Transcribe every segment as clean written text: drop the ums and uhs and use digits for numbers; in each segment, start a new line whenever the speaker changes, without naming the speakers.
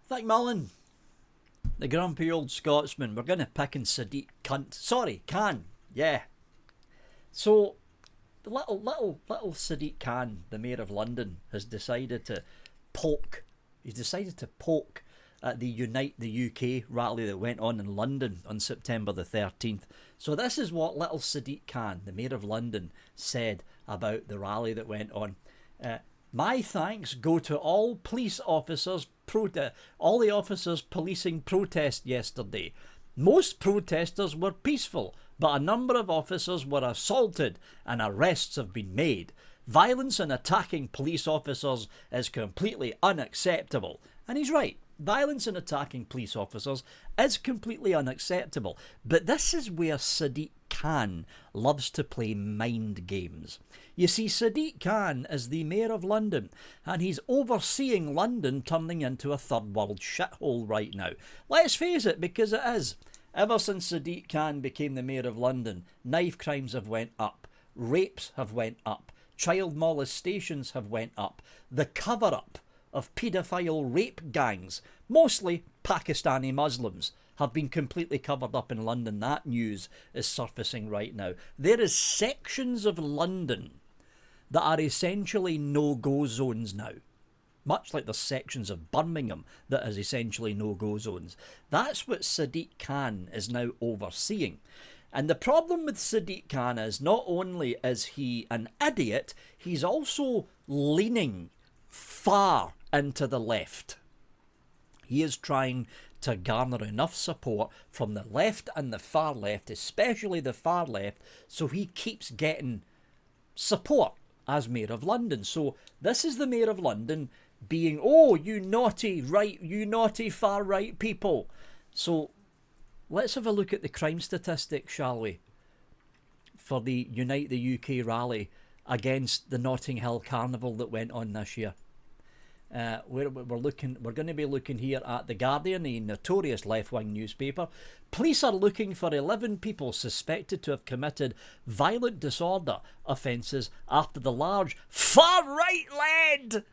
Thank Mullen, the grumpy old Scotsman. We're going to pick on Sadiq Khan. Yeah. So, the little Sadiq Khan, the Mayor of London, has decided to poke. He's decided to poke at the Unite the UK rally that went on in London on September the 13th. So this is what little Sadiq Khan, the Mayor of London, said about the rally that went on. My thanks go to all police officers, all the officers policing protest yesterday. Most protesters were peaceful, but a number of officers were assaulted and arrests have been made. Violence and attacking police officers is completely unacceptable. And he's right. Violence and attacking police officers is completely unacceptable. But this is where Sadiq Khan loves to play mind games. You see, Sadiq Khan is the Mayor of London, and he's overseeing London turning into a third world shithole right now. Let's face it, because it is. Ever since Sadiq Khan became the Mayor of London, knife crimes have went up, rapes have went up, child molestations have went up, the cover-up of paedophile rape gangs, mostly Pakistani Muslims, have been completely covered up in London. That news is surfacing right now. There is sections of London that are essentially no-go zones now. Much like the sections of Birmingham that is essentially no-go zones. That's what Sadiq Khan is now overseeing. And the problem with Sadiq Khan is not only is he an idiot, he's also leaning far into the left. He is trying to garner enough support from the left and the far left, especially the far left, so he keeps getting support as Mayor of London. So this is the Mayor of London being, oh, you naughty far right people. So let's have a look at the crime statistics, shall we, for the Unite the UK rally against the Notting Hill Carnival that went on this year. We're going to be looking here at The Guardian, a notorious left-wing newspaper. Police are looking for 11 people suspected to have committed violent disorder offences after the large far-right led.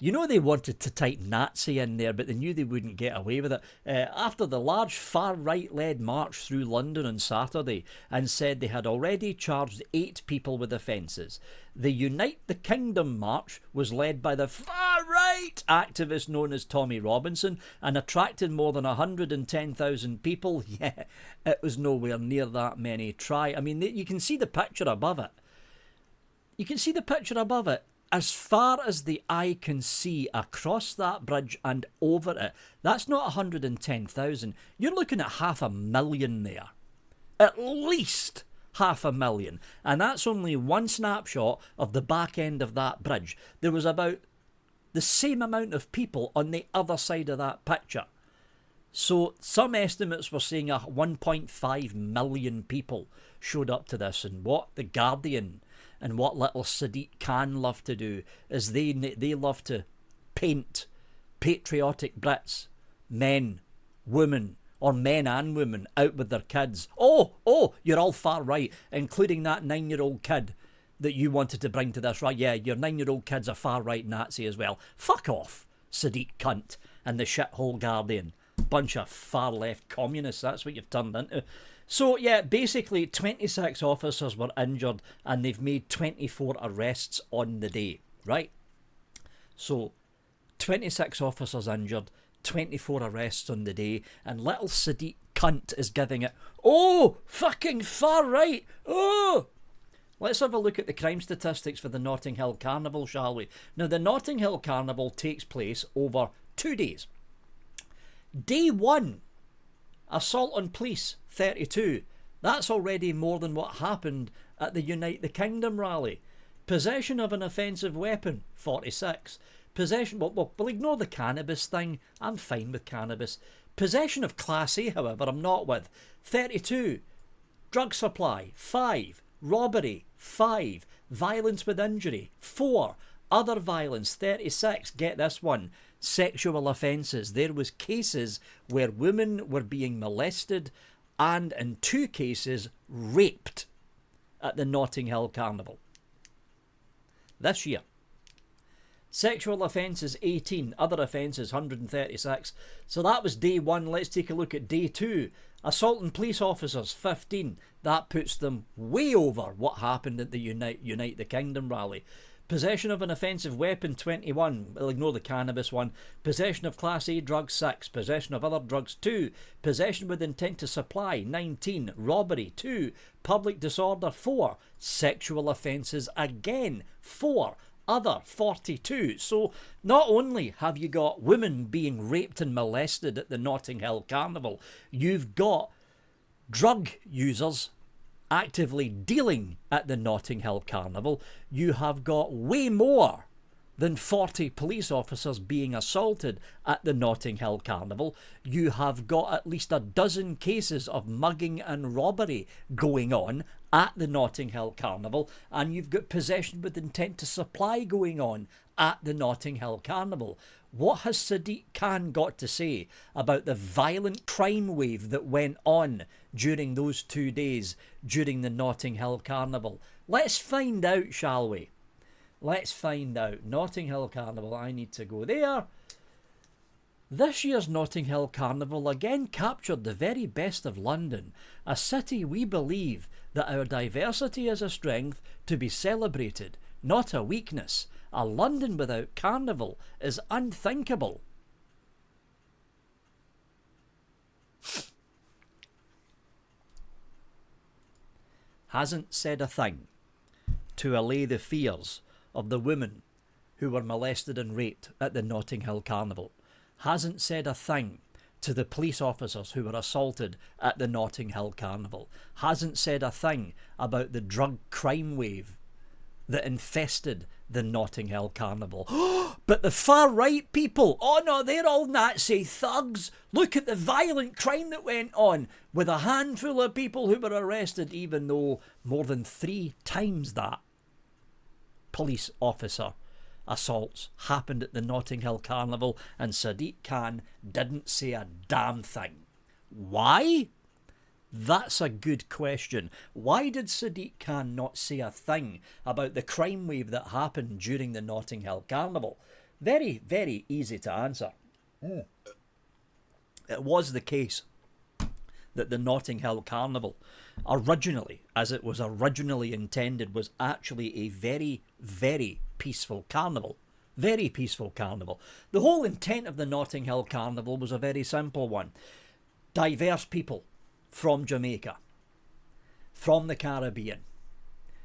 You know, they wanted to type Nazi in there, but they knew they wouldn't get away with it. After the large far-right led march through London on Saturday and said they had already charged 8 people with offences. The Unite the Kingdom march was led by the far-right activist known as Tommy Robinson and attracted more than 110,000 people. Yeah, it was nowhere near that many. You can see the picture above it. As far as the eye can see across that bridge and over it, that's not 110,000. You're looking at 500,000 there. At least 500,000. And that's only one snapshot of the back end of that bridge. There was about the same amount of people on the other side of that picture. So some estimates were saying 1.5 million people showed up to this. And what The Guardian and what little Sadiq Khan love to do is they love to paint patriotic Brits, men, women, or men and women out with their kids. Oh, you're all far right, including that 9-year-old kid that you wanted to bring to this, right? Yeah, your 9-year-old kid's a far right Nazi as well. Fuck off, Sadiq cunt and the shithole Guardian. Bunch of far left communists, that's what you've turned into. So, yeah, basically 26 officers were injured and they've made 24 arrests on the day, right? So, 26 officers injured, 24 arrests on the day, and little Sadiq cunt is giving it, oh, fucking far right, oh! Let's have a look at the crime statistics for the Notting Hill Carnival, shall we? Now, the Notting Hill Carnival takes place over 2 days. Day 1, assault on police, 32. That's already more than what happened at the Unite the Kingdom rally. Possession of an offensive weapon, 46. Possession, we'll ignore the cannabis thing. I'm fine with cannabis. Possession of Class A, however, I'm not with. 32. Drug supply, 5. Robbery, 5. Violence with injury, 4. Other violence, 36. Get this one. Sexual offences. There was cases where women were being molested and in 2 cases raped at the Notting Hill Carnival. This year. Sexual offences 18, other offences 136. So that was day 1. Let's take a look at day 2. Assaulting police officers 15. That puts them way over what happened at the Unite the Kingdom rally. Possession of an offensive weapon 21. We'll ignore the cannabis one. Possession of Class A drugs 6. Possession of other drugs 2. Possession with intent to supply 19. Robbery 2. Public disorder 4. Sexual offences again 4. Other 42. So not only have you got women being raped and molested at the Notting Hill Carnival, you've got drug users actively dealing at the Notting Hill Carnival. You have got way more than 40 police officers being assaulted at the Notting Hill Carnival. You have got at least a dozen cases of mugging and robbery going on at the Notting Hill Carnival, and you've got possession with intent to supply going on at the Notting Hill Carnival. What has Sadiq Khan got to say about the violent crime wave that went on during those 2 days during the Notting Hill Carnival? Let's find out, shall we? Let's find out. Notting Hill Carnival, I need to go there. This year's Notting Hill Carnival again captured the very best of London, a city we believe that our diversity is a strength to be celebrated, not a weakness. A London without carnival is unthinkable. Hasn't said a thing to allay the fears of the women who were molested and raped at the Notting Hill Carnival. Hasn't said a thing to the police officers who were assaulted at the Notting Hill Carnival. Hasn't said a thing about the drug crime wave that infested the Notting Hill Carnival. But the far right people, oh no, they're all Nazi thugs. Look at the violent crime that went on with a handful of people who were arrested, even though more than 3 times that police officer assaults happened at the Notting Hill Carnival, and Sadiq Khan didn't say a damn thing. Why? That's a good question. Why did Sadiq Khan not say a thing about the crime wave that happened during the Notting Hill Carnival? Very, very easy to answer. It was the case that the Notting Hill Carnival, originally, as it was originally intended, was actually a very, very peaceful carnival. Very peaceful carnival. The whole intent of the Notting Hill Carnival was a very simple one. Diverse people from Jamaica, from the Caribbean,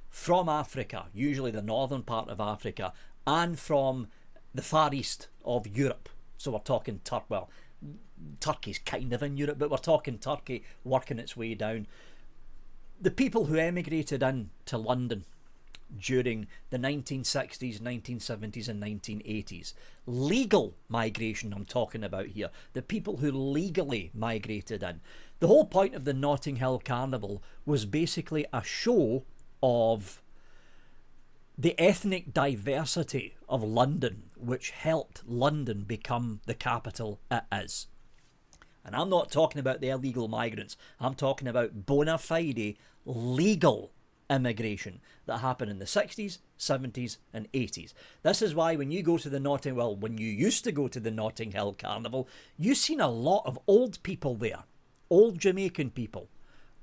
from Africa, usually the northern part of Africa, and from the far east of Europe. So we're talking Turkey's kind of in Europe, but we're talking Turkey working its way down. The people who emigrated into London during the 1960s, 1970s and 1980s. Legal migration I'm talking about here. The people who legally migrated in. The whole point of the Notting Hill Carnival was basically a show of the ethnic diversity of London, which helped London become the capital it is. And I'm not talking about the illegal migrants. I'm talking about bona fide legal immigration that happened in the 60s, 70s and 80s. This is why when you go to the when you used to go to the Notting Hill Carnival, you've seen a lot of old people there. Old Jamaican people,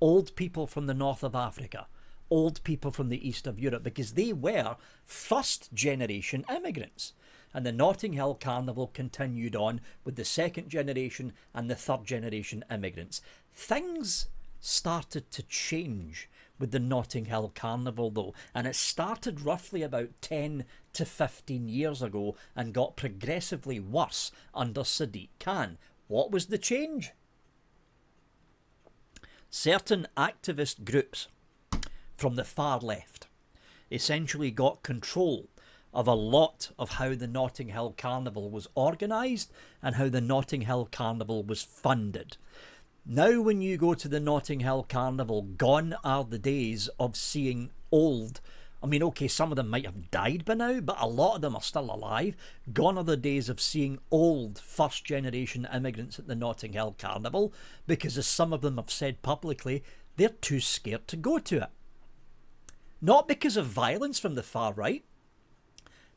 old people from the north of Africa, old people from the east of Europe, because they were first generation immigrants. And the Notting Hill Carnival continued on with the second generation and the third generation immigrants. Things started to change with the Notting Hill Carnival though, and it started roughly about 10 to 15 years ago and got progressively worse under Sadiq Khan. What was the change? Certain activist groups from the far left essentially got control of a lot of how the Notting Hill Carnival was organised and how the Notting Hill Carnival was funded. Now when you go to the Notting Hill Carnival, gone are the days of seeing old, some of them might have died by now, but a lot of them are still alive. Gone are the days of seeing old first generation immigrants at the Notting Hill Carnival, because as some of them have said publicly, they're too scared to go to it. Not because of violence from the far right,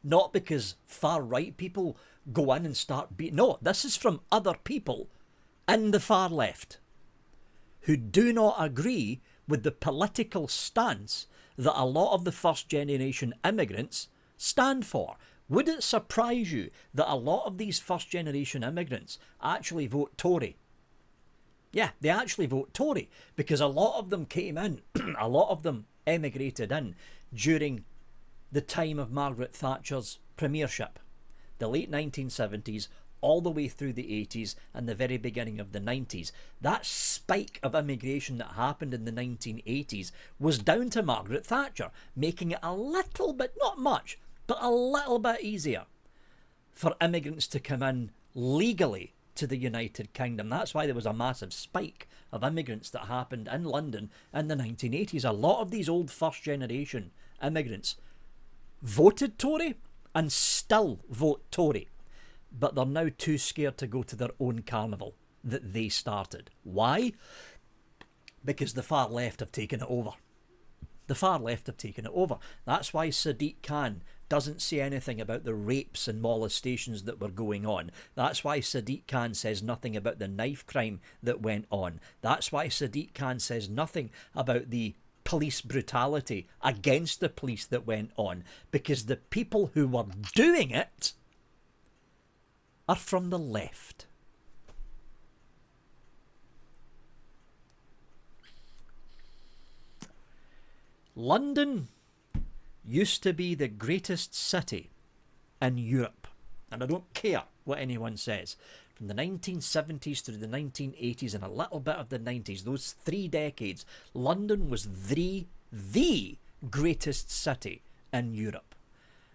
Not because far-right people go in and start beating. No, this is from other people in the far left who do not agree with the political stance that a lot of the first-generation immigrants stand for. Would it surprise you that a lot of these first-generation immigrants actually vote Tory? Yeah, they actually vote Tory because a lot of them came in, a lot of them emigrated in during the time of Margaret Thatcher's premiership, the late 1970s, all the way through the 80s and the very beginning of the 90s. That spike of immigration that happened in the 1980s was down to Margaret Thatcher, making it a little bit, not much, but a little bit easier for immigrants to come in legally to the United Kingdom. That's why there was a massive spike of immigrants that happened in London in the 1980s. A lot of these old first generation immigrants voted Tory and still vote Tory, but they're now too scared to go to their own carnival that they started. Why? Because the far left have taken it over. The far left have taken it over. That's why Sadiq Khan doesn't say anything about the rapes and molestations that were going on. That's why Sadiq Khan says nothing about the knife crime that went on. That's why Sadiq Khan says nothing about the police brutality against the police that went on, because the people who were doing it are from the left. London used to be the greatest city in Europe, and I don't care what anyone says. From the 1970s through the 1980s and a little bit of the 90s, those 3 decades, London was the greatest city in Europe.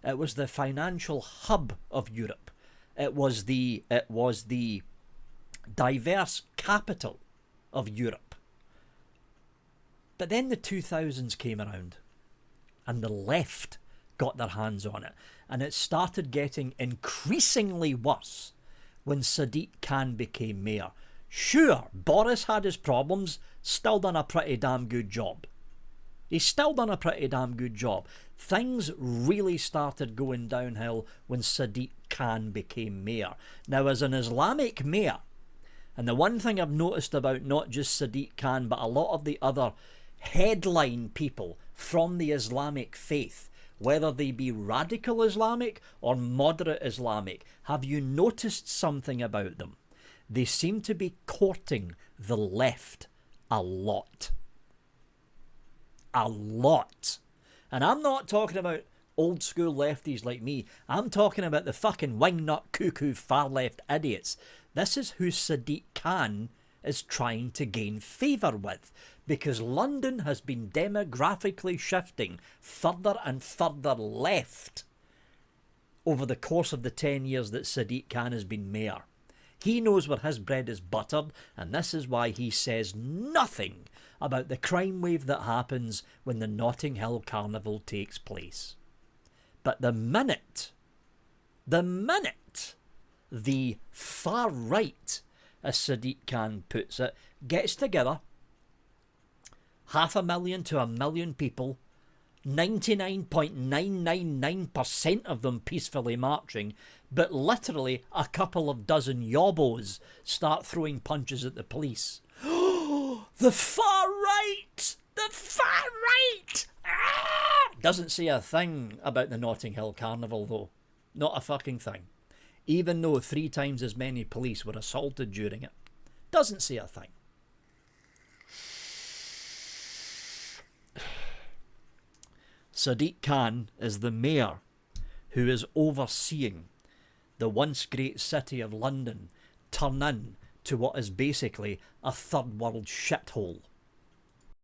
It was the financial hub of Europe. It was the diverse capital of Europe. But then the 2000s came around and the left got their hands on it, and it started getting increasingly worse when Sadiq Khan became mayor. Sure, Boris had his problems, still done a pretty damn good job. He's still done a pretty damn good job. Things really started going downhill when Sadiq Khan became mayor. Now, as an Islamic mayor, and the one thing I've noticed about not just Sadiq Khan, but a lot of the other headline people from the Islamic faith, whether they be radical Islamic or moderate Islamic, have you noticed something about them? They seem to be courting the left a lot. A lot. And I'm not talking about old school lefties like me. I'm talking about the fucking wingnut cuckoo far left idiots. This is who Sadiq Khan is trying to gain favour with, because London has been demographically shifting further and further left over the course of the 10 years that Sadiq Khan has been mayor. He knows where his bread is buttered, and this is why he says nothing about the crime wave that happens when the Notting Hill Carnival takes place. But the minute the far right, as Sadiq Khan puts it, gets together, 500,000 to 1 million people, 99.999% of them peacefully marching, but literally a couple of dozen yobbos start throwing punches at the police. The far right! The far right! Ah! Doesn't say a thing about the Notting Hill Carnival though. Not a fucking thing. Even though 3 times as many police were assaulted during it. Doesn't say a thing. Sadiq Khan is the mayor who is overseeing the once great city of London turn in to what is basically a third world shithole.